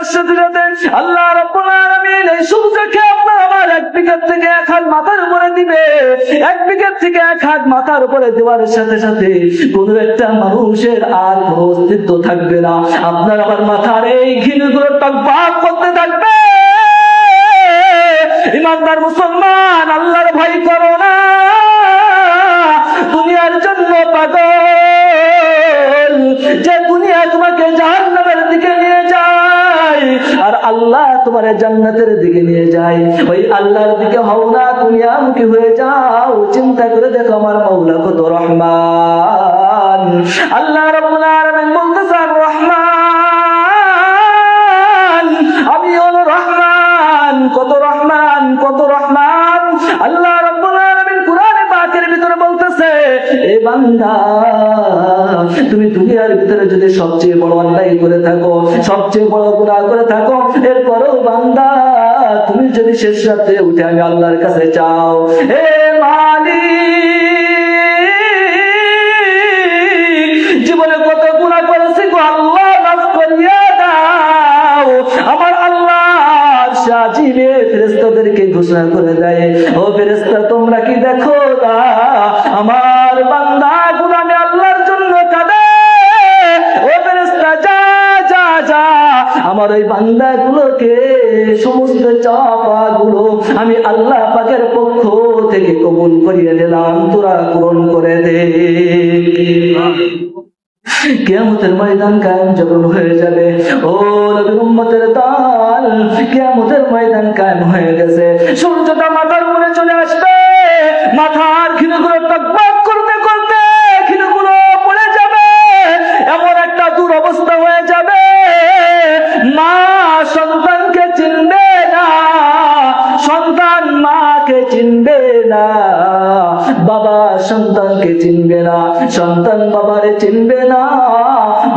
দেওয়ার সাথে সাথে আল্লাহ রাব্বুল আলামিন এই সূর্যকে আপনার আমার 1 বিঘা থেকে 1 হাত মাথার উপরে দিবে। 1 বিঘা থেকে 1 হাত মাথার উপরে দেওয়ার সাথে সাথে কোন একটা মানুষের আর কোন অস্তিত্ব থাকবে না। আপনার আমার মাথার এই ঘিলগুলো টকবক করতে থাকবে। ইমানদার মুসলমান, আল্লাহর ভয় করো না। দুনিয়ার জন্য পাগল, যে দুনিয়া তোমাকে জাহান্নামের দিকে নিয়ে যায় আর আল্লাহ তোমার জান্নাতের দিকে নিয়ে যায়। ওই আল্লাহর দিকে হও না, দুনিয়ামুখী হয়ে যাও। চিন্তা করে দেখো আমার মাওলা কত রহমান। আল্লাহ রাব্বুল আলামিন বলতেছেন, রহমান, আমি হলো রহমান। কত রহমান, কত রহমান। আল্লাহ রাব্বুল আলামিন কুরআনে পাকের ভিতরে বলতেছে, এ বান্দা, তুমি দুনিয়ার ভিতরে যদি সবচেয়ে বড় অন্যায় করে থাকো, সবচেয়ে বড় গুনাহ করে থাকো, এরপরেও বান্দা তুমি যদি শেষ রাতে উঠে আমি আল্লাহর কাছে চাও, হে মালিক, জীবনে কত গুনাহ করেছি গো আল্লাহ, মাফ করিয়া দাও। আমার আল্লাহ সাজিবে ফেরেশতাদেরকে ঘোষণা করে দেয়, ও ফেরেশতা তোমরা কি দেখো না আমার বান্দা গুনাহে আল্লাহর জন্য কাঁদে। ও ফেরেশতা যা যা যা, আমার ওই বান্দাগুলোকে সমস্ত চাপাগুলো আমি আল্লাহ পাকের পক্ষ থেকে কবুল করিয়ে দিলাম, তোরা পূরণ করে দে। কিয়ামতের ময়দান কায়েম যখন হয়ে যাবে, ও নবীর উম্মতের দল, কিয়ামতের ময়দান কায়েম হয়ে গেছে। সূর্যটা মাথার উপরে চলে আসবে, মাথার খিলগুলো টকবক করতে করতে খিলগুলো পড়ে যাবে। এমন একটা দুরবস্থা হয়ে যাবে, মা সন্তানকে চিনবে না, সন্তান মাকে চিনবে না, বাবা সন্তানকে চিনবে না, সন্তান বাবারে চিনবে না,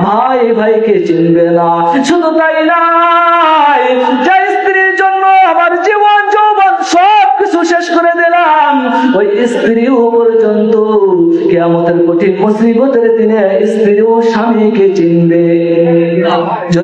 ভাই ভাইকে চিনবে না। শুধু তাই নাই, যে স্ত্রীর জন্য আমার জীবন যৌবন সবকিছু শেষ করে দিলাম, ওই স্ত্রীও পর্যন্ত কিয়ামতের কঠিন মুসিবতের দিনে স্ত্রীও স্বামীকে চিনবে।